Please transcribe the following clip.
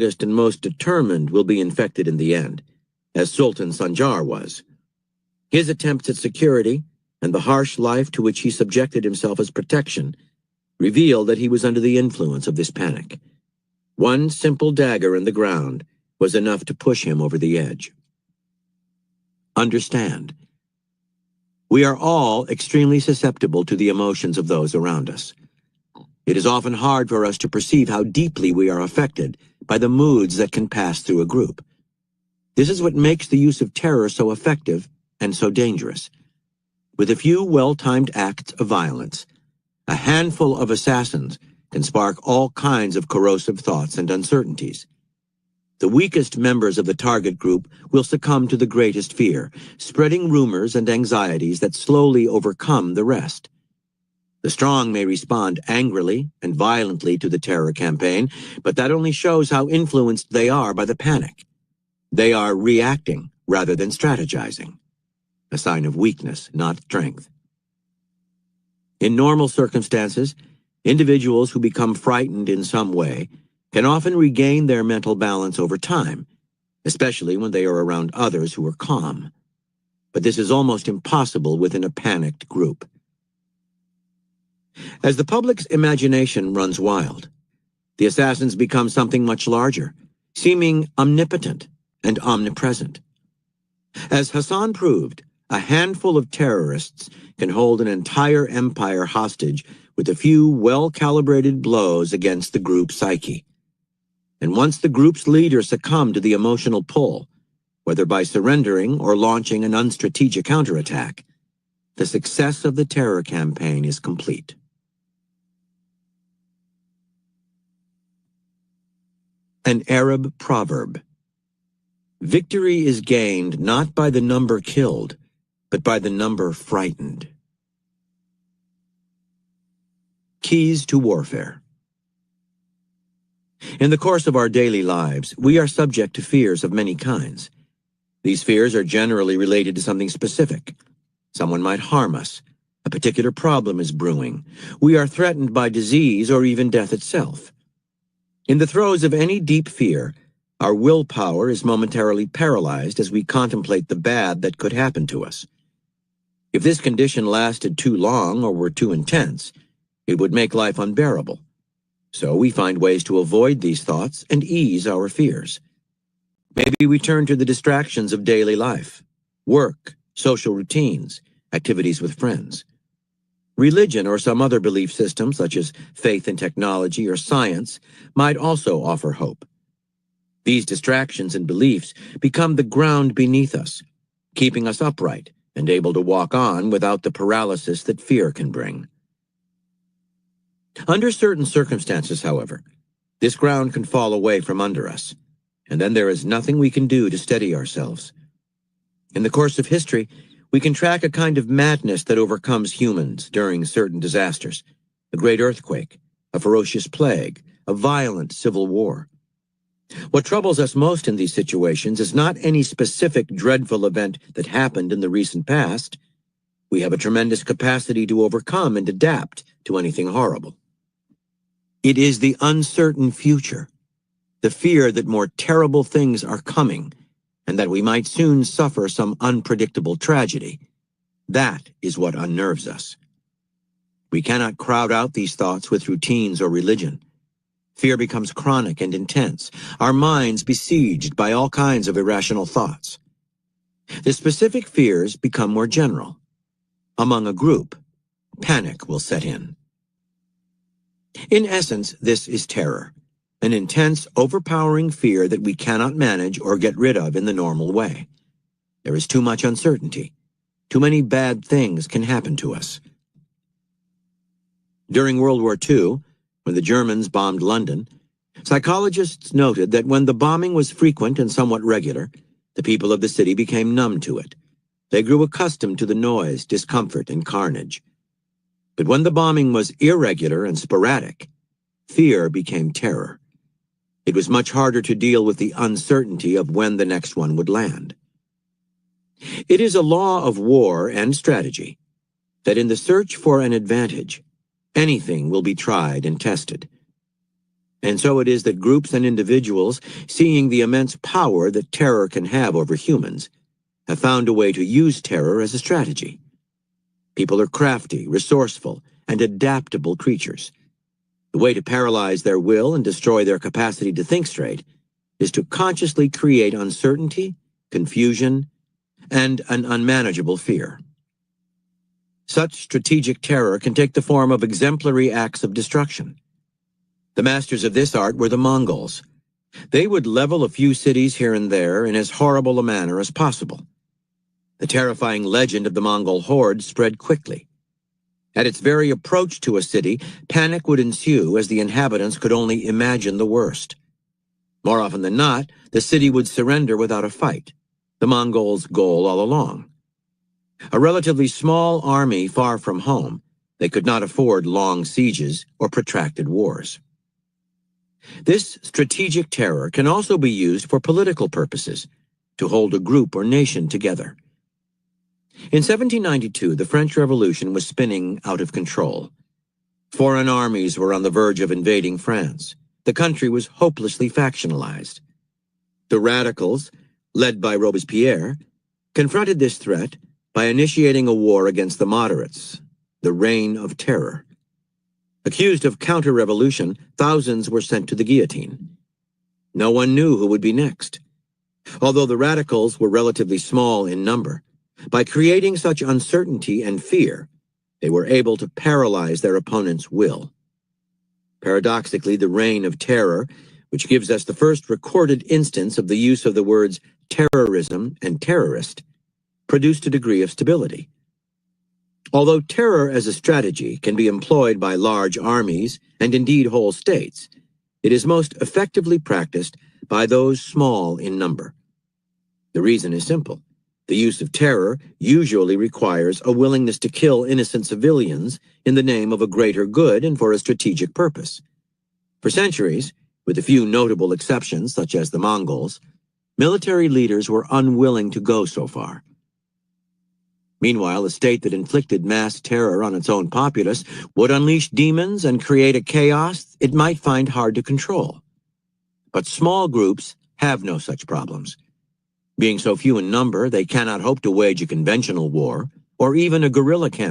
and most determined will be infected in the end, as Sultan Sanjar was. His attempts at security and the harsh life to which he subjected himself as protection reveal that he was under the influence of this panic. One simple dagger in the ground was enough to push him over the edge. Understand. We are all extremely susceptible to the emotions of those around us. It is often hard for us to perceive how deeply we are affected by the moods that can pass through a group. This is what makes the use of terror so effective and so dangerous. With a few well-timed acts of violence, a handful of assassins can spark all kinds of corrosive thoughts and uncertainties. The weakest members of the target group will succumb to the greatest fear, spreading rumors and anxieties that slowly overcome the rest. The strong may respond angrily and violently to the terror campaign, but that only shows how influenced they are by the panic. They are reacting rather than strategizing, a sign of weakness, not strength. In normal circumstances, individuals who become frightened in some way can often regain their mental balance over time, especially when they are around others who are calm. But this is almost impossible within a panicked group. As the public's imagination runs wild, the assassins become something much larger, seeming omnipotent and omnipresent. As Hassan proved, a handful of terrorists can hold an entire empire hostage with a few well-calibrated blows against the group's psyche. And once the group's leader succumbed to the emotional pull, whether by surrendering or launching an unstrategic counterattack, the success of the terror campaign is complete. An Arab proverb. Victory is gained not by the number killed, but by the number frightened. Keys to warfare. In the course of our daily lives, we are subject to fears of many kinds. These fears are generally related to something specific. Someone might harm us. A particular problem is brewing. We are threatened by disease or even death itself. In the throes of any deep fear, our willpower is momentarily paralyzed as we contemplate the bad that could happen to us. If this condition lasted too long or were too intense, it would make life unbearable. So we find ways to avoid these thoughts and ease our fears. Maybe we turn to the distractions of daily life, work, social routines, activities with friends. Religion or some other belief system, such as faith in technology or science, might also offer hope. These distractions and beliefs become the ground beneath us, keeping us upright and able to walk on without the paralysis that fear can bring. Under certain circumstances, however, this ground can fall away from under us, and then there is nothing we can do to steady ourselves. In the course of history, we can track a kind of madness that overcomes humans during certain disasters: a great earthquake, a ferocious plague, a violent civil war. What troubles us most in these situations is not any specific dreadful event that happened in the recent past. We have a tremendous capacity to overcome and adapt to anything horrible. It is the uncertain future, the fear that more terrible things are coming, and that we might soon suffer some unpredictable tragedy. That is what unnerves us. We cannot crowd out these thoughts with routines or religion. Fear becomes chronic and intense, our minds besieged by all kinds of irrational thoughts. The specific fears become more general. Among a group, panic will set in. In essence, this is terror, an intense, overpowering fear that we cannot manage or get rid of in the normal way. There is too much uncertainty. Too many bad things can happen to us. During World War II, when the Germans bombed London, psychologists noted that when the bombing was frequent and somewhat regular, the people of the city became numb to it. They grew accustomed to the noise, discomfort, and carnage. But when the bombing was irregular and sporadic, fear became terror. It was much harder to deal with the uncertainty of when the next one would land. It is a law of war and strategy that in the search for an advantage, anything will be tried and tested. And so it is that groups and individuals, seeing the immense power that terror can have over humans, have found a way to use terror as a strategy. People are crafty, resourceful, and adaptable creatures. The way to paralyze their will and destroy their capacity to think straight is to consciously create uncertainty, confusion, and an unmanageable fear. Such strategic terror can take the form of exemplary acts of destruction. The masters of this art were the Mongols. They would level a few cities here and there in as horrible a manner as possible. The terrifying legend of the Mongol horde spread quickly. At its very approach to a city, panic would ensue as the inhabitants could only imagine the worst. More often than not, the city would surrender without a fight, the Mongols' goal all along. A relatively small army far from home, they could not afford long sieges or protracted wars. This strategic terror can also be used for political purposes, to hold a group or nation together. In 1792, the French Revolution was spinning out of control. Foreign armies were on the verge of invading France. The country was hopelessly factionalized. The radicals, led by Robespierre, confronted this threat by initiating a war against the moderates, the Reign of Terror. Accused of counter-revolution, thousands were sent to the guillotine. No one knew who would be next. Although the radicals were relatively small in number, by creating such uncertainty and fear, they were able to paralyze their opponent's will. Paradoxically, the Reign of Terror, which gives us the first recorded instance of the use of the words terrorism and terrorist, produced a degree of stability. Although terror as a strategy can be employed by large armies and indeed whole states, it is most effectively practiced by those small in number. The reason is simple. The use of terror usually requires a willingness to kill innocent civilians in the name of a greater good and for a strategic purpose. For centuries, with a few notable exceptions such as the Mongols, military leaders were unwilling to go so far. Meanwhile, a state that inflicted mass terror on its own populace would unleash demons and create a chaos it might find hard to control. But small groups have no such problems. Being so few in number, they cannot hope to wage a conventional war or even a guerrilla campaign.